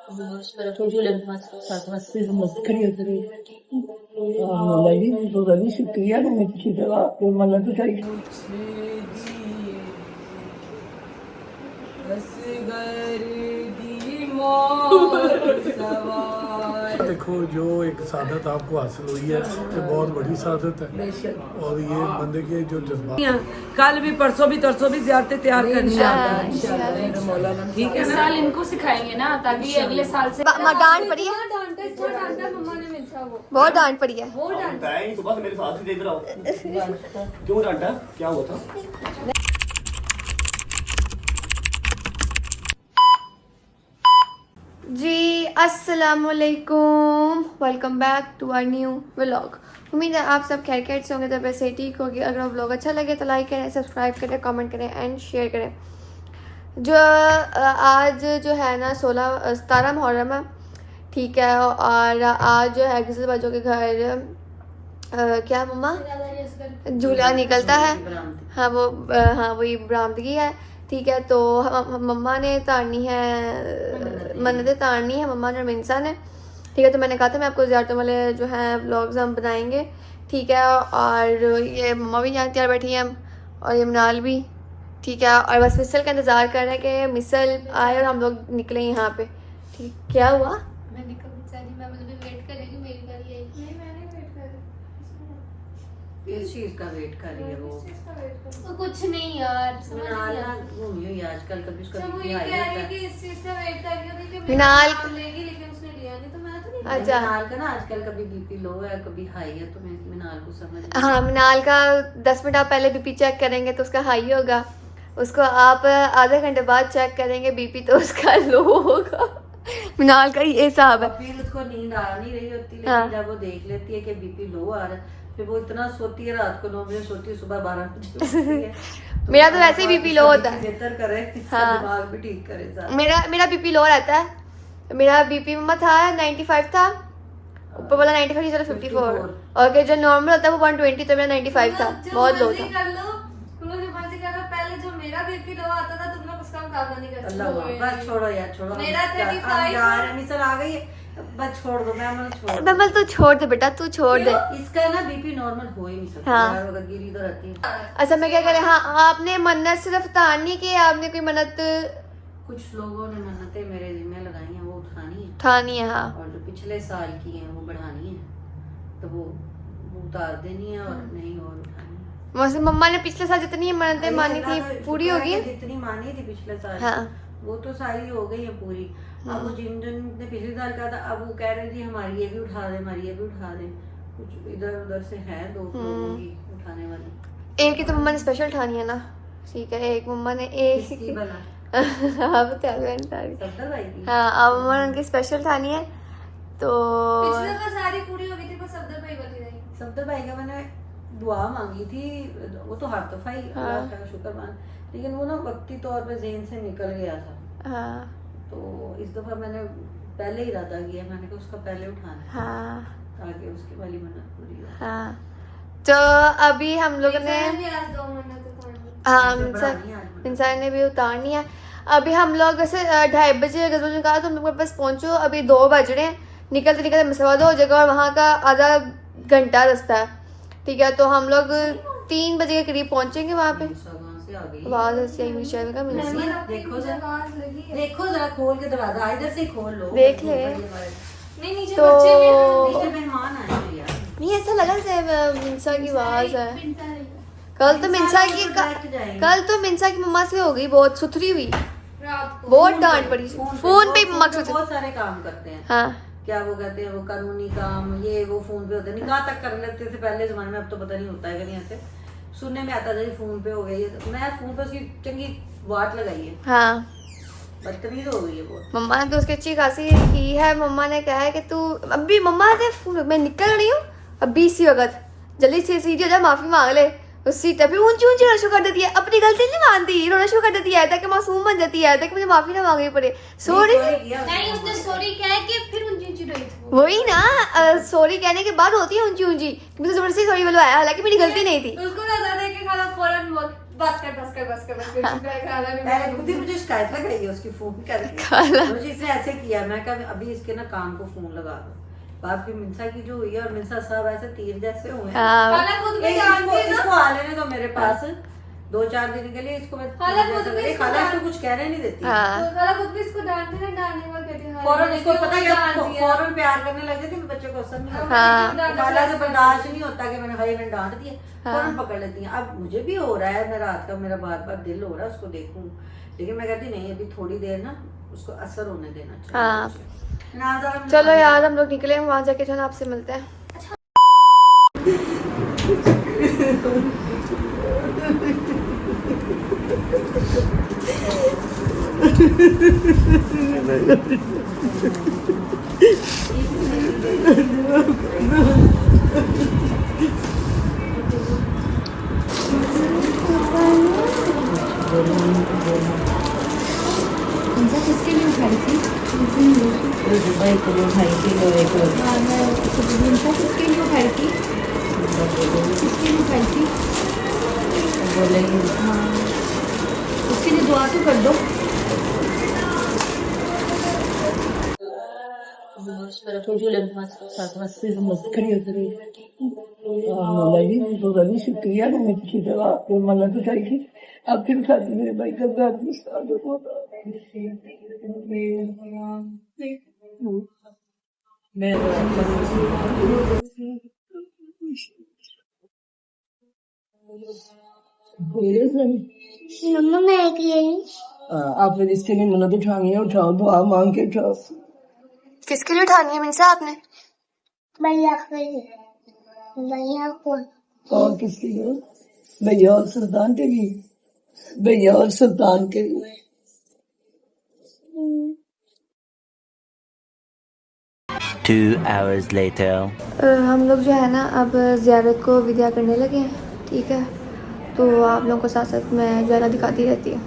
शुक्रिया किसी तरह आपको मदद चाहिए। देखो जो एक सादत आपको हासिल हुई है ये बहुत बड़ी सादत है और ये बंदे के जो जज्बात कल भी परसों भी तरसों भी ज़ियारतें तैयार करनी है। ठीक है इस साल इनको सिखाएंगे ना ताकि ये अगले साल से डांट पड़ी है, मम्मा ने मिलता वो बहुत डांट पड़ी है। सुबह से मेरे साथ ही देख रहा हूँ। क्यों डांटा, क्या हुआ था? जी अस्सलामुअलैकुम, welcome back to our new vlog. उम्मीद है आप सब खैरियत से होंगे, तो वैसे ठीक होगी। अगर व्लॉग अच्छा लगे तो लाइक करें, सब्सक्राइब करें, कमेंट करें एंड शेयर करें। जो आज जो है ना 17 मुहर्रम है, ठीक है। और आज जो है किसी बच्चों के घर क्या मम्मा झूला निकलता है, हाँ वो हाँ वही बरामदगी है, ठीक है। तो मम्मा ने तारनी है, मन्नतें तारनी है मम्मा ने और मिनसा ने, ठीक है। तो मैंने कहा था मैं आपको ज़ियारतों वाले जो हैं व्लॉग्स हम बनाएंगे, ठीक है। और ये मम्मा भी यहाँ तैयार बैठी हैं और ये मनाल भी, ठीक है। और बस मिसल का इंतज़ार कर रहे हैं कि मिसल आए और हम लोग निकले यहाँ पे, ठीक। क्या हुआ? मैं निकल सारी मैं मतलब वेट कर रही हूँ मेरी बारी आई। नहीं मैंने वेट कर किस चीज का वेट कर रही है वो? तो कुछ नहीं यार, घूमी हुई आजकल, कभी उसका मुझे बीपी हाई कह होता रही है। कि इस चीज का वेट कर रही हूँ कि मिनाल लेगी, लेकिन उसने लिया नहीं तो मैं तो नहीं। अच्छा मिनाल का ना आजकल कभी बीपी लो है कभी हाई है, तो मैं मिनाल को समझ हाँ, मिनाल का 10 मिनट आप पहले बीपी चेक करेंगे तो उसका हाई होगा, उसको आप आधे घंटे बाद चेक करेंगे बीपी तो उसका लो होगा। मिनाल का ये हिसाब है। फिर उसको नींद आ नहीं रही होती, लेकिन हाँ। जब वो देख लेती है कि बीपी लो आ रहा है, फिर वो इतना सोती है, रात को 9 बजे सोती है, सुबह 12 बजे उठती है। मेरा तो वैसे ही बीपी लो होता है। बेहतर करे, हाँ। दिमाग भी ठीक करे साथ। मेरा बीपी लो रहता है। मेरा बीपी मम्मा था 95 था, ऊपर वाला 95 चलो 54, और जो नॉर्मल होता है वो 120, तो मेरा 95 था, बहुत लो था। पहले जो मेरा बीपी लो आता था तुम लोग उसका मुकाबला नहीं कर अल्लाह बस छोड़ो यार, छोड़ो। मेरा 35 यार मिसल आ गई है, बस छोड़ दो। मैं छोड़ बमल तू छोड़ दे बेटा, तू छोड़ दे। इसका ना बीपी नॉर्मल हो ही नहीं सकता। हाँ। यार अगर गिरी तो रहती है। अच्छा मैं क्या करें? हाँ, आपने मन्नत सिर्फ तारनी की, आपने कोई मन्नत कुछ लोगों ने मन्नतें मेरे जिम्मे लगाई हैं, वो उठानी है, उठानी है? हाँ, और जो पिछले साल की हैं वो बढ़ानी है, तो वो उतार देनी है, और नहीं और उठानी है। वैसे मम्मा ने पिछले साल जितनी मन्नतें मानी थी पूरी होगी। जितनी मानी थी पिछले साल, हाँ। वो तो सारी हो गई है पूरी। अब वो जिन ने पिछले साल कहा था, अब वो कह रही थी हमारी ये भी उठा दे, हमारी ये भी उठा दे। कुछ इधर उधर से है 2 लोगों की उठाने वाली। एक ही तो मम्मा ने स्पेशल उठानी है ना, ठीक है। एक मम्मा ने एक किसकी भला? अब बता दो सारी। सफदर भाई की? हाँ, अब मम्मा ने उनकी स्पेशल उठानी है, तो पिछले तो सारी पूरी हो गई थी, बस सफदर भाई वाली रही। सफदर भाई का मैंने दुआ मांगी थी, वो तो हर दफा ही अल्लाह का शुक्र मान, लेकिन वो ना वक्ती तौर पे ज़हन से निकल गया था। हाँ तो इस दफा मैंने पहले ही इरादा किया, मैंने कहा उसका पहले उठाना है, हाँ ताकि उसकी वाली मन्नत पूरी हो। हाँ। तो अभी हम लोगों ने भी आज 2 महीने तक हाँ बढ़ानी है आज मन्नत। इंसान ने भी उतारनी है। अभी हम लोग ऐसे 2:30 बजे गजबल ने कहा तुम लोग मेरे पास पहुंचो, अभी 2 बज रहे हैं, निकलते निकलते मसवा 2 हो जाएगा, और वहाँ का आधा घंटा रास्ता है, ठीक है। तो हम लोग 3 बजे के करीब पहुंचेंगे वहाँ पे। से आ गई आवाज ऐसी आई मिशा का मिलती है। देखो जरा खोल के दरवाजा, इधर से ही खोल लो, देख ले। नहीं नीचे तो बच्चे भी हैं। नीचे मेहमान आए हैं यार। नहीं ऐसा लगा जैसे मिंसा की आवाज है। कल तो मिंसा की कल तो मिंसा की मम्मा से हो गई बहुत सुथरी हुई, रात को बहुत डांट पड़ी फोन पे मम्मा से। बहुत सारे काम करते हैं। हाँ क्या वो कहते हैं, वो कानूनी काम, ये वो फोन पे होते हैं। निकाह तक कर लेते थे पहले जमाने में, अब तो पता नहीं होता है कि नहीं। ऐसे सुनने में आता था कि फोन पे हो गई है, तो मैं फोन पे उसकी चंगी वाट लगाई है। हाँ, बदतमीज हो गई है बहुत। मम्मा ने तो उसकी अच्छी खासी की है। मम्मा ने कहा है कि तू अभी मम्मा से मैं निकल रही हूँ अभी इसी वक्त, जल्दी से सीधी हो जा, माफी मांग ले। उसी टाइप ऊंची ऊंची रोना शुरू कर देती है, अपनी गलती नहीं मानती, रोना शुरू कर देती है ताकि मासूम बन जाती है, ताकि मुझे माफी ना मांगनी पड़े। सॉरी नहीं उसने सॉरी कह के फिर ऊंची ऊंची रही थी। वही ना, सॉरी कहने के बाद होती है ऊंची ऊंची। मुझे जबरदस्ती सॉरी बोलवाया, हालांकि मेरी गलती नहीं थी। उसको नजर दे के खाना फौरन बोल बस कर खाना नहीं पहले खुद ही मुझे शिकायत लगाई है उसकी फोन करके मुझे इसने ऐसे किया। मैं कहा अभी इसके ना कान को फोन लगा दो। बाप की मिंसा की जो हुई है और मिंसा साहब ऐसे तीर जैसे हुए हैं। खाना खुद भी जानती है ना। इसको आ लेने दो मेरे पास 2-4 दिन के लिए। इसको मैं खाला खुद भी खाला इसको कुछ कहने नहीं देती। खाला खुद भी इसको डांटती है, डांटने में कहती है फौरन इसको पता क्या फौरन प्यार करने लग जाती है। बच्चे को असर नहीं होता। खाला से बर्दाश्त नहीं होता कि मैंने डांट दिया, फौरन पकड़ लेती है। अब मुझे भी हो रहा है, मैं रात का मेरा बार बार दिल हो रहा है उसको देखूं, लेकिन मैं कहती नहीं अभी थोड़ी देर ना उसको असर होने देना चाहिए। चलो यार हम लोग निकले, वहाँ जाके जो है आपसे मिलते हैं। किसके लिए उठाई थी? भाई को उठाई थी लोहे को। किसके लिए उठाई थी? किसके लिए उठाई थी? बोलेंगे उसके लिए दुआ तो कर दो। बड़ी शुक्रिया कि मैं किसी तरह आपको मदद उठाई थी। अब फिर साथ मेरे भाई का दर्द स्टार्ट होता मम्मा मैं के लिए आपने जिसके लिए मदद उठानी है उठाओ, दुआ मांग के उठाओ। किसके लिए उठानी है मिंसा आपने? भैया को और किसके लिए? भैया और सुल्तान के लिए। भैया और सुल्तान के लिए। Hours later. हम लोग जो है ना अब ज़ियारत को विदा करने लगे हैं, ठीक है? तो आप लोगों को साथ साथ मैं ज़्यादा दिखाती रहती हूँ।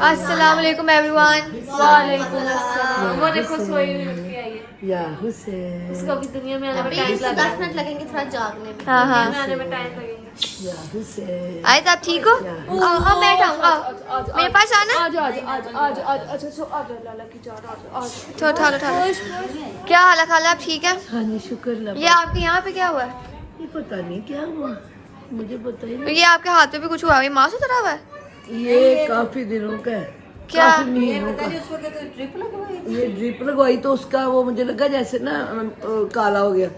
अस्सलाम वालेकुम एवरीवन। वालेकुम अस्सलाम। वो देखो सोई हुई उठ के आई है। या हुसैन। उसको अभी दुनिया में आने में टाइम लगेगा। 10 मिनट लगेंगे थोड़ा जागने में। हाँ हाँ। दुनिया में आने में टाइम लगेगा। या हुसैन। आए तो आप ठीक हो? आओ मैं उठाऊँ, मेरे पास आना। तो उठा लो। क्या हाल है खाला, आप ठीक है? हाँ जी शुक्र अल्लाह। ये आपके यहाँ पे क्या हुआ है? ये पता नहीं क्या हुआ, मुझे पता ही नहीं। ये आपके हाथ पे भी कुछ हुआ है, मांस उतरा हुआ है? ये काफी दिनों का है। क्या? काफी महीनों का। ये ड्रिप लगवाई तो उसका वो मुझे लगा जैसे ना काला हो गया।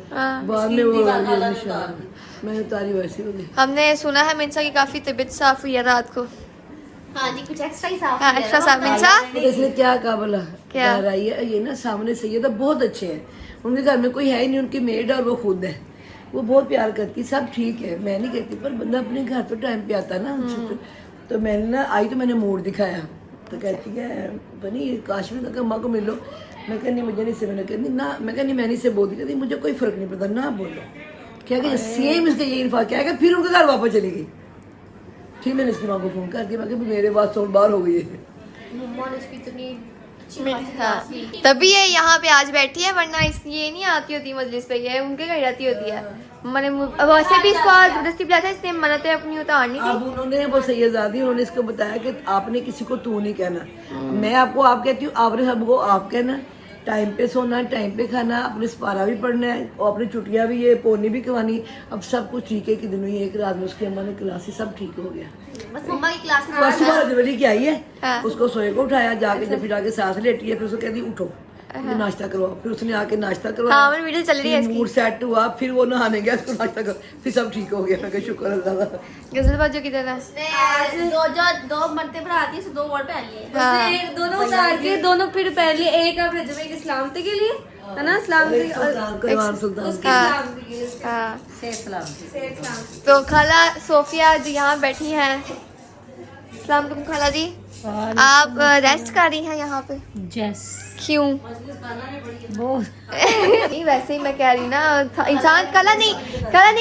बाद में वो निशान मैंने उतारी वैसी हो गई। हमने सुना है मिंसा की काफी तबीयत साफ हुई है रात को। हाँ जी कुछ एक्स्ट्रा ही साफ। हाँ एक्स्ट्रा साफ। मिंसा इसने क्या कहा बोला क्या? घर आई है ये ना सामने सैयद बहुत अच्छे हैं, उनके घर में कोई है ही नहीं, उनकी मेड और वो खुद है, वो बहुत प्यार करती, सब ठीक है, मैं नहीं कहती, पर बंदा अपने घर तो टाइम पे आता ना। तो मैंने ना आई तो मैंने मूड दिखाया तो कहती है बनी काश्मीर का माँ को मिलो। मैं कहनी मुझे नहीं से, मैंने कहनी ना, मैं कहनी मैंने से बोल दी, कहती मुझे कोई फर्क नहीं पड़ता ना बोलो। क्या कि सेम इसका यही इन्फा क्या है, फिर उनके घर वापस चली गई। फिर मैंने इसकी माँ को फोन कर दिया, मैं मेरे बात 100 बार हो गई है। मम्मा ने उसकी इतनी हाँ तभी ये यहाँ पे आज बैठी है, वरना ये नहीं आती होती मजलिस पे, ये उनके घर रहती होती है। मैंने वैसे भी इसको आज जबरदस्ती बुलाया था, इसने मन्नतें अपनी उतारनी थी। अब उन्होंने वो सैयदादी उन्होंने इसको बताया कि आपने किसी को तू नहीं कहना, मैं आपको आप कहती हूँ, आपने सबको आप कहना, टाइम पे सोना, टाइम पे खाना, अपने सपारा भी पढ़ना है और अपनी छुट्टियां भी, ये पोनी भी करवानी। अब सब कुछ ठीक है कि दिन हुई एक रात में उसकी अम्मा ने क्लास सब ठीक हो गया। बस मम्मा की क्लास में बस सुबह जनवरी की आई है, हाँ। उसको सोए को उठाया, जाके जब फिर आके सांस लेटी है, फिर उसको कहती उठो मुझे नाश्ता करवाओ, फिर उसने आके नाश्ता करवाया। हाँ मेरी वीडियो चल रही है फिर मूड सेट हुआ, फिर वो नहाने गया, उसको नाश्ता कर, फिर सब ठीक हो गया। मैं कहा शुक्र अल्लाह का। गजल बाजू की तरह। दो मरते पर आती है, दो वर्ड पहन लिए। हाँ। उसने दोनों उतार के दोनों फिर पहन लिए, एक आप जब एक इस्लामती के लिए है ना, इस्लामती कुरबान सुल्तान उसके हाँ। इस्लामती के लिए। हाँ से सलाम। से इस्लामती। तो खाला सोफिया जो यहाँ बैठी हैं, अस्सलाम वालेकुम खाला जी, आप रेस्ट कर रही हैं यहाँ पे? क्यों? नहीं वैसे ही मैं कह रही ना, इंसान कला नहीं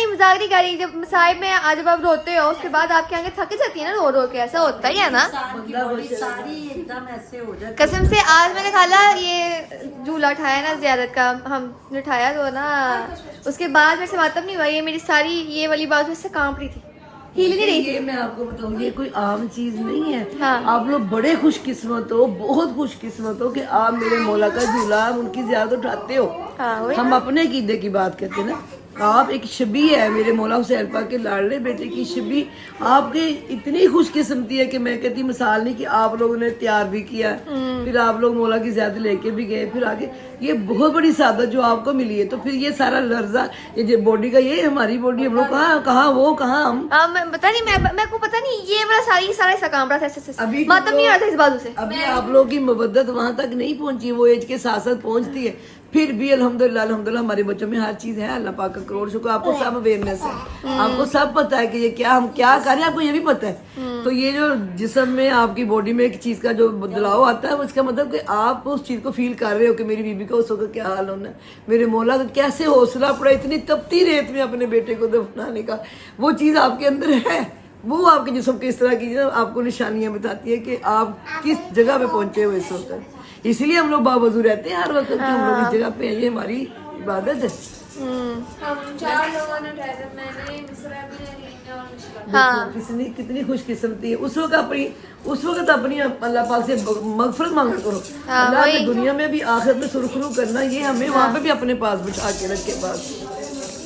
मजाक नहीं कर रही। जब मसाइब में आज जब आप रोते हो उसके बाद आपकी आंखें थक जाती है ना रो रो के, ऐसा होता ही है ना। सारी एकदम ऐसे हो जाती कसम से आज मैंने खाला ये झूला उठाया ना ज़ियारत का, हमने उठाया तो ना उसके बाद मेरे से मातम नहीं हुआ, ये मेरी सारी ये वाली बात से कांप रही थी, हिल नहीं रही थी। ये मैं आपको बताऊँ, ये कोई आम चीज नहीं है। हाँ। आप लोग बड़े खुशकिस्मत हो, बहुत खुशकिस्मत हो कि आप मेरे मौला का झूला, आप उनकी ज़ियारत उठाते हो। हाँ, वही हम अपने कीदे की बात करते हैं ना, आप एक शबी है मेरे मौला हुसैन पाक के लाडले बेटे की शबी। आपके इतनी खुशकिस्मती है कि मैं कहती मिसाल नहीं कि आप लोगों ने तैयार भी किया, फिर आप लोग मौला की ज़ियारत लेके भी गए, फिर आगे ये बहुत बड़ी सादत जो आपको मिली है। तो फिर ये सारा लर्जा, ये जो बॉडी का, ये हमारी बॉडी, हम लोग कहाँ वो कहाँ हम। मैं पता नहीं, मैं को पता नहीं, ये वाला सारा ऐसा काम रहा था, ऐसे अभी मातम नहीं आ रहा था इस बाजू से। अभी आप लोगों की मोहब्बत वहां तक नहीं पहुंची, वो एज के साथ साथ पहुंचती है। फिर भी अल्हम्दुलिल्लाह हमारे बच्चों में हर चीज है, अल्लाह पाक का करोड़ शुक्र। आपको सब अवेयरनेस है, आपको सब पता है कि ये क्या, हम क्या करें, आपको ये भी पता है। तो ये जो जिस्म में आपकी बॉडी में एक चीज का जो बदलाव आता है, उसका मतलब कि आप उस चीज को फील कर रहे हो कि मेरी बीबी का उस वक्त क्या हाल होना है, मेरे मौला का कैसे हौसला पड़ा इतनी तपती रेत में अपने बेटे को दफनाने का, वो चीज आपके अंदर है। वो आपके जिस्म किस तरह की आपको निशानियां बताती है कि आप किस जगह पे पहुंचे हुए इस वक्त। इसलिए हम लोग बावजूद रहते हैं हर वक्त कि हम लोग इस जगह पे हैं, ये हमारी इबादत है। हम 4 लोगों ने उठाया था, मैंने मिसरा भी नहीं और मुश्किल। हाँ कितनी खुशकिस्मती है। उस वक्त अपनी अल्लाह पाक से मगफरत मांगा करो। हाँ, अल्लाह वही। ने दुनिया में भी आखिरत में सुरखरू करना, ये हमें वहाँ पे भी अपने पास बिठा के रखे पास।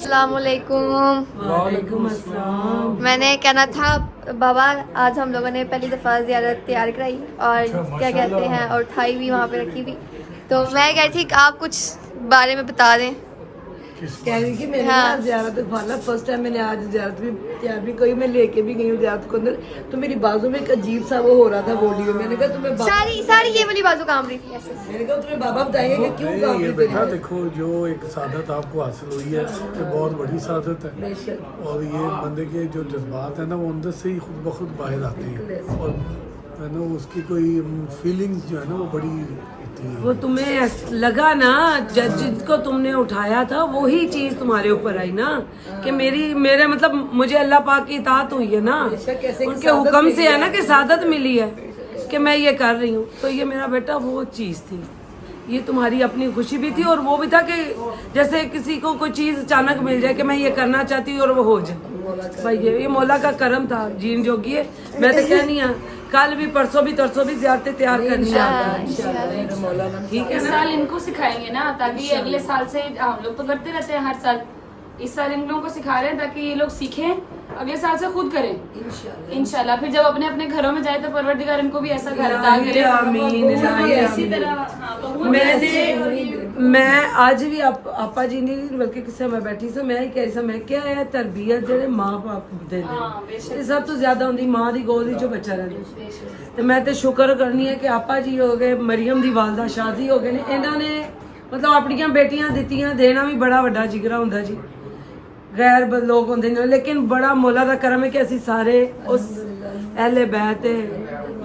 अस्सलाम वालेकुम। वालेकुम अस्सलाम। मैंने कहना था बाबा, आज हम लोगों ने पहली दफ़ा ज़ियारत तैयार कराई और क्या कहते हैं, और थाई भी वहाँ पे रखी हुई, तो मैं कहती थी कि आप कुछ बारे में बता दें। कह रही कि मैंने हाँ। ना ज़ियारत खाना फर्स्ट टाइम मैंने आज ज़ियारत भी तैयार भी करी, मैं लेके भी गई हूँ ज़ियारत को अंदर, तो मेरी बाजू में एक अजीब सा वो हो रहा था बॉडी में। मैंने कहा तुम्हें सारी ये वाली बाजू काम रही थी ऐसे। मैंने कहा तुम्हें बाबा बताएंगे कि क्यों काम ये नहीं बेटा करेंगे। देखो, जो एक सादत आपको हासिल हुई है, ये बहुत बड़ी सादत है। बेशक। और ये बंदे के जो जज्बात है ना, वो अंदर से ही खुद ब खुद बाहर आते हैं, और है ना उसकी कोई फीलिंग्स जो है ना वो बड़ी होती है। वो तुम्हें लगा ना, जिसको तुमने उठाया था वही चीज तुम्हारे ऊपर आई ना, कि मेरे मतलब मुझे अल्लाह पाक की इताअत हुई है ना, उनके हुक्म से है ना कि सादत मिली है कि मैं ये कर रही हूँ। तो ये मेरा बेटा वो चीज थी, ये तुम्हारी अपनी खुशी भी थी, और वो भी था कि जैसे किसी को कोई चीज अचानक मिल जाए कि मैं ये करना चाहती हूँ और वो हो जाए। भाई ये मौला का करम था, जीन जोगी है। मैं तो कहनी है कल भी परसों भी तरसों भी ज़ियारतें तैयार करनी है, ठीक है इस ना। साल इनको सिखाएंगे ना, ताकि ये अगले साल से, हम लोग तो करते रहते हैं हर साल, इस साल इन लोगों को सिखा रहे हैं ताकि ये लोग सीखें, अगले साल से खुद करें इंशाल्लाह। फिर जब अपने अपने घरों में जाए तो परवरदिगार इनको भी ऐसा घर अता करे। इसी तरह मैं आज भी आपा जी ने बल्कि किसी मैं बैठी सी, मैं ही कह रही सी, मैं क्या है तरबियत जेह्ड़े मां बाप दे ने सब तो ज्यादा होंदी मां दी गोद विच बच्चा रहिंदा। ते मैं ते शुक्र करनी है कि आपा जी हो गए, मरियम दी वालदा शादी हो गए ने, इन्हां ने मतलब अपनियां बेटियां दित्तियां, देना भी बड़ा वड्डा जिगरा हुंदा जी। गैर लोग होंदे ने, लेकिन बड़ा मौला दा करम है कि असीं सारे उस अहले बैत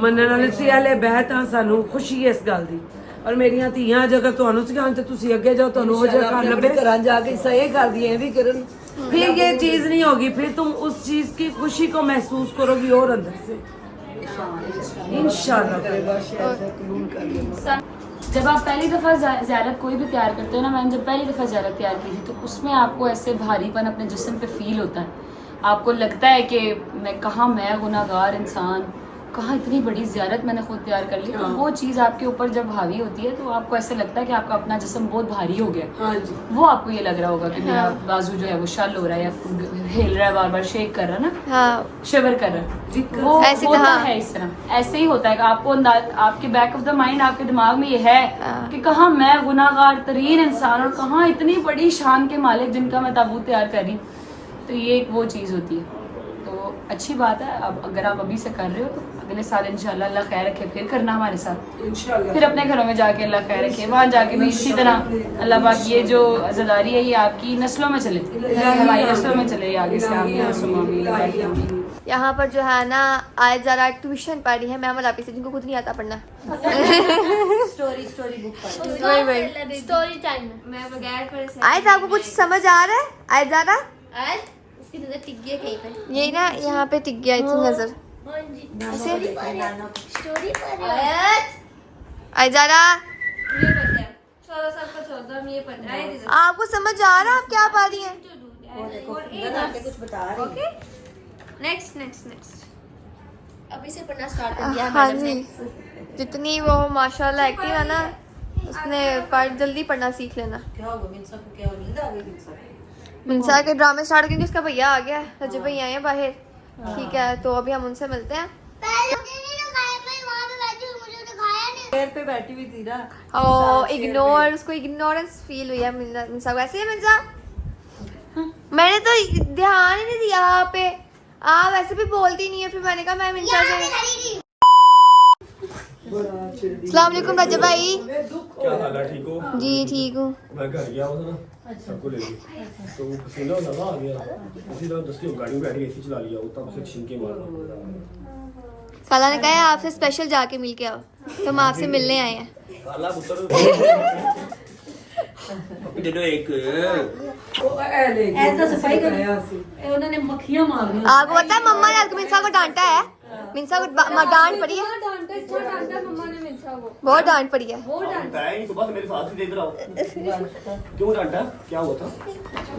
मनण वाले सी अहले बैत हां। सानू खुशी है इस गल दी। और मेरियां धीआं जगह तुहानू सिखाण ते तुसीं अगे जाओ, तुहानू हो जाए घर लभे, घर जाके सही कर दिए ये भी करन, फिर ये चीज नहीं होगी, फिर तुम उस चीज की खुशी को महसूस करोगी और अंदर से इंशाल्लाह। जब आप पहली दफ़ा ज़ियारत कोई भी तैयार करते हो ना, मैंने जब पहली दफ़ा ज़ियारत तैयार की थी तो उसमें आपको ऐसे भारीपन अपने जिस्म पे फील होता है। आपको लगता है कि मैं गुनाहगार इंसान, कहाँ इतनी बड़ी ज़ियारत मैंने खुद तैयार कर ली। तो वो चीज़ आपके ऊपर जब हावी होती है तो आपको ऐसे लगता है कि आपका अपना जिस्म बहुत भारी हो गया। हाँ जी। वो आपको ये लग रहा होगा कि मेरा बाजू जो है वो शल हो रहा है या हिल रहा है, बार बार शेक कर रहा है ना, हाँ शिवर कर रहा है। वो ऐसे होता कहाँ? है इस तरह, ऐसे ही होता है कि आपको आपके बैक ऑफ द माइंड, आपके दिमाग में ये है कि कहाँ मैं गुनाहगार तरीन इंसान और कहाँ इतनी बड़ी शान के मालिक जिनका मैं ताबूत तैयार कर रही हूँ। तो ये एक वो चीज़ होती है। तो अच्छी बात है। अब अगर आप अभी से कर रहे हो तो अगले साल इंशाल्लाह अल्लाह खैर रखे फिर करना हमारे साथ इंशाल्लाह। फिर अपने घरों में जाके अल्लाह खैर रखे, वहाँ जाके भी इसी तरह अल्लाह पाक ये जो अज़ादारी है ये आपकी नस्लों में चले, हमारी नस्लों में चले, आगे से आपकी नस्लों में। यहाँ पर जो है ना आज ज़रा ट्यूशन पढ़ रही है मैम और आप से, जिनको खुद नहीं आता पढ़ना। स्टोरी बुक पढ़ वही वही स्टोरी टाइम मैं बगैर पढ़े से आज आपको कुछ समझ आ रहा है? आज ज़्यादा आज उसकी नजर टिक गई कहीं पे। यही ना यहाँ पे टिक गया इतनी नजर हाँ जी ऐसे। स्टोरी पढ़ आज ज़रा ये पढ़ है 14 साल का 14 ये पढ़ है। आपको समझ आ रहा है आप क्या पा रही हैं? कुछ बता रही ओके नेक्स्ट नेक्स्ट नेक्स्ट अभी से पढ़ना स्टार्ट कर दिया हाँ मैडम जी, ने। जितनी वो माशाल्लाह एक्टिव है ना उसने जल्दी पढ़ना सीख लेना। क्या होगा मिंसा को, क्या नींद आ गई मिंसा को? मिंसा के ड्रामे स्टार्ट क्योंकि उसका भैया आ गया है, रजब भैया आए हैं बाहर। ठीक है तो अभी हम उनसे मिलते हैं। चेयर पे बैठी हुई थी ना। ओ इग्नोर, उसको इग्नोरेंस फील हुई है मिंसा को। ऐसे है मिंसा, मैंने तो ध्यान ही नहीं दिया आप पे, आप वैसे भी बोलती नहीं है। फिर मैंने कहा मैं मिंसा से अस्सलाम वालेकुम रजब भाई। क्या हाल है, ठीक हो? जी ठीक हूँ। मैं घर गया हुआ था ना, सबको ले गया तो वो पसीना होना ना आ गया, इसी तरह दस्ती गाड़ी में बैठ के एसी चला लिया, तब से छिनके मारा। काला ने कहा है आपसे स्पेशल जाके मिल के आओ, तो हम आपसे मिलने आए हैं। काला पुत्र दे दो एक। ऐसा सफाई कर उन्होंने मक्खियां मार दी। आपको पता है मम्मा ने आज मिंसा को डांटा है, मिंसा को डांट पड़ी है, मम्मा ने मिंसा को बहुत डांट पड़ी है। बताया नहीं सुबह से मेरे साथ ही, इधर आओ। क्यों डांटा, क्या हुआ था?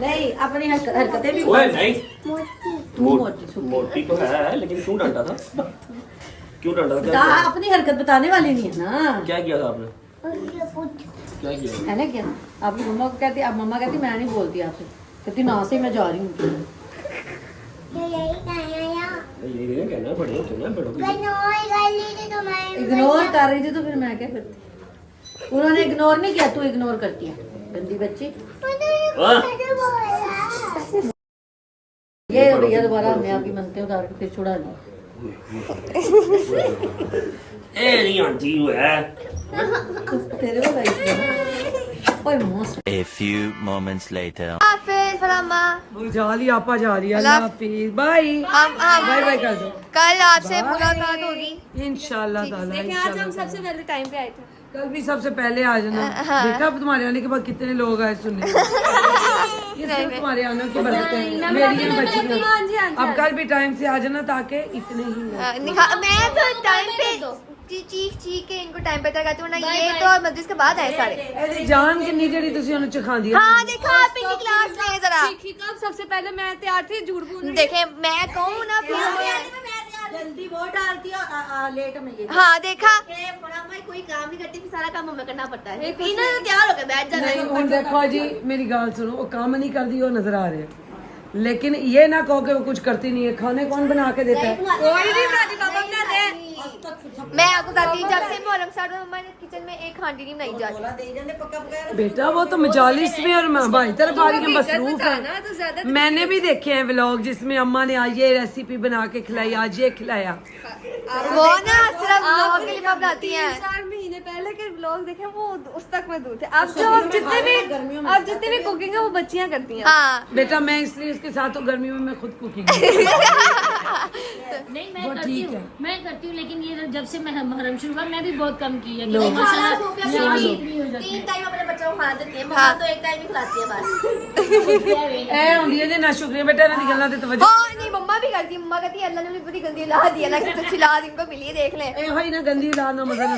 नहीं अपनी हरकतें भी ओए नहीं, मोटी मोटी तो है लेकिन क्यों डांटा था? क्यों डांटा था? क्या बता, किया? अपनी हरकत बताने वाली नहीं है ना। क्या किया था आपने? क्या किया? है ना क्या आपकी मम्मा को कहती, अब मम्मा कहती मैं नहीं बोलती आपसे, कहती ना से मैं जा रही हूँ। ये कहना बड़े होते ना, बड़ों की इग्नोर कर रही थी तो फिर मैं क्या करती? उन्होंने इग्नोर नहीं किया, तू इग्नोर करती है गंदी बच्ची। ये भैया दोबारा हमने आपकी मनते उतार के फिर छुड़ा दी। ए नहीं आंटी है। तेरे को ओए मस्त। A few moments later. हाफिज फरामा, जा रही आपा, जा रही है। अल्लाह हाफिज, बाय हम बाय बाय कर दो। कल आपसे मुलाकात होगी इंशाल्लाह ताला, इंशाल्लाह। हम सबसे पहले टाइम पे आए थे। कल भी सबसे पहले आ जाना। देखा अब तुम्हारे आने के बाद कितने लोग आए सुनने। ये सिर्फ तुम्हारे आने की बरकत है, मेरी इन बच्चियों। अब कल भी टाइम से आ जाना ताकि इतने ही लोग। मैं तो टाइम पे चीख चीख के इनको टाइम पे तक वरना ये तो मस्जिद के बाद आए सारे। ਇਹਦੀ ਜਾਨ ਕਿੰਨੀ ਜਿਹੜੀ ਤੁਸੀਂ ਉਹਨੂੰ ਚਖਾ ਦਿਆ। हाँ देखा आप इनकी क्लास में जरा कब सबसे पहले मैं तैयार थी, झूठ बोल देखे, मैं कहूँ ना फिर जल्दी वोट डालती है लेट में ये। हाँ देखा, कोई काम नहीं करती, सारा काम हमें करना पड़ता है। इन्होंने तैयार होकर बैठ जाना नहीं ਹੁਣ देखो जी, मेरी गाल सुनो, वो काम नहीं करती वो नजर आ रहे हैं, लेकिन ये ना कहो कि वो कुछ करती नहीं है। खाने कौन बना के देता है? कोई नहीं बनाती, पापा बना दे। मैं आपको बताती हूँ, जब से मुहर्रम स्टार्ट हुआ मम्मा ने किचन में एक हांडी नहीं बनाई जाती। बेटा वो तो मजालिस में और भाई तरफ आ रही है, मसरूफ है। मैंने भी देखे हैं व्लॉग जिसमें अम्मा ने आज ये रेसिपी बना के खिलाई, आज ये खिलाया। वो ना सिर्फ व्लॉग के लिए बनाती हैं। 4 महीने पहले के व्लॉग देखे, वो उस तक में दूर थे। अब जो अब जितने भी कुकिंग है वो बच्चियां करती हैं। हाँ बेटा मैं इसलिए उसके साथ तो गर्मी में मैं खुद कुकिंग नहीं मैं करती हूँ, मैं करती हूँ, लेकिन ये जब से मैं मुहर्रम शुरू हुआ मैं भी बहुत कम की है। लो। तीन टाइम अपने बच्चों को खिला देती है, मम्मा तो एक टाइम ही खिलाती है बस। ए होंदी है ना शुक्रिया बेटा ना निकलना ते तवज्जो। हाँ नहीं मम्मा भी करती है, मम्मा कहती है अल्लाह ने मुझे बड़ी गंदी औलाद दी है, अल्लाह की अच्छी औलाद इनको मिली है, देख लें। ए भाई ना गंदी लाल ना मजा ना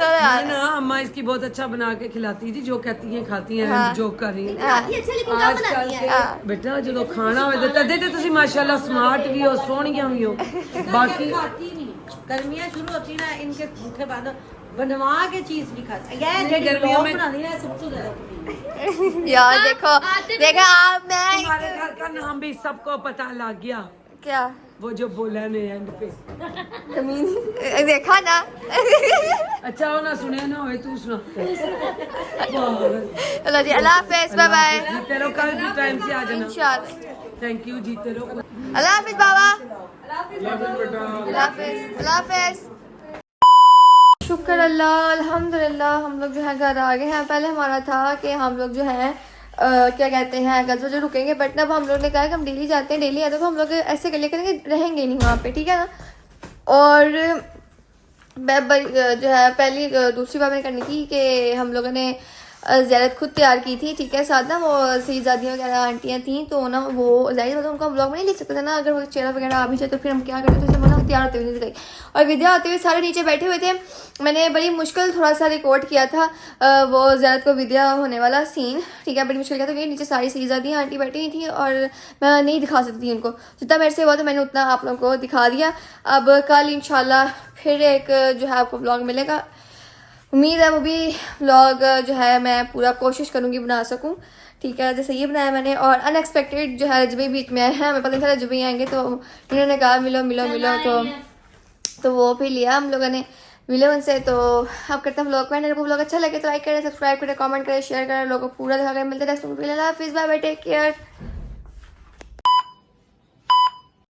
तो यार ना अम्मा इसकी बहुत अच्छा बना के खिलाती थी, जो कहती हैं खाती हैं, हाँ। जो कर रही हैं। अच्छा लेकिन क्या बनाती है? बेटा जो खाना होवे तदे ते तुसी माशाल्लाह स्मार्ट भी हो, सोहणियां भी हो। बाकी गर्मियाँ शुरू होती ना, इनके भूखे बाद बनवा के चीज नहीं खाते। ये गर्मियों में बनानी है सबसे ज्यादा। यार देखो देखा आप मैं तुम्हारे घर का नाम भी सबको पता लग गया, क्या वो जो बोला ने एंड पे। देखा ना। अच्छा हो ना सुने ना होए तू सुना। चलो जी अल्लाह हाफिज, बाय बाय। जीते रहो, कल भी टाइम से आ जाना। इंशाल्लाह। थैंक यू, जीते रहो। अल्लाह हाफिज बाबा। अल्लाह हाफिज, अल्लाह हाफिज। शुक्र अल्लाह, अल्हम्दुलिल्लाह हम लोग जो है घर आ गए हैं। पहले हमारा था कि हम लोग जो है क्या कहते हैं गज़वा जो रुकेंगे, बट अब हम लोग ने कहा कि हम डेली जाते हैं, डेली आते हैं, तो हम लोग ऐसे कर लिया करेंगे, रहेंगे नहीं वहाँ पे, ठीक है ना। और जो है पहली दूसरी बात मैंने करनी थी कि हम लोगों ने ज़ियारत खुद तैयार की थी, ठीक है। साथ ना वो सईदादियाँ वगैरह आंटियाँ थी, तो ना वो ज़ाहिर बात है उनका ब्लॉग में नहीं ले सकते थे ना, अगर वो चेहरा वगैरह आ भी जाए तो फिर हम क्या करते, तो इसलिए मतलब तैयार होते हुए नहीं गई। और विद्या आते हुए सारे नीचे बैठे हुए थे, मैंने बड़ी मुश्किल थोड़ा सा रिकॉर्ड किया था वो ज़ियारत को विद्या होने वाला सीन, ठीक है। बड़ी मुश्किल किया था क्योंकि नीचे सारी सईदादियाँ आंटी बैठी हुई थी और मैं नहीं दिखा सकती थी उनको, जितना मेरे से हुआ तो मैंने उतना आप लोगों को दिखा दिया। अब कल इंशाल्लाह फिर एक जो है आपको ब्लॉग मिलेगा, उम्मीद है वो भी व्लॉग जो है मैं पूरा कोशिश करूँगी बना सकूँ, ठीक है। जैसे ये बनाया मैंने, और अनएक्सपेक्टेड जो है जब भी बीच में आए हैं, हमें पता नहीं था जब भी आएंगे, तो इन्होंने कहा मिलो मिलो मिलो, तो वो भी लिया हम लोगों ने, मिले उनसे। तो अब करते हैं व्लॉग को, अगर व्लॉग अच्छा लगे तो लाइक करें, सब्सक्राइब करें, कमेंट करें, शेयर करें, लोगों को पूरा दिखा कर मिलते हैं नेक्स्ट वीडियो में। हाफिज़, बाय बाय, टेक केयर।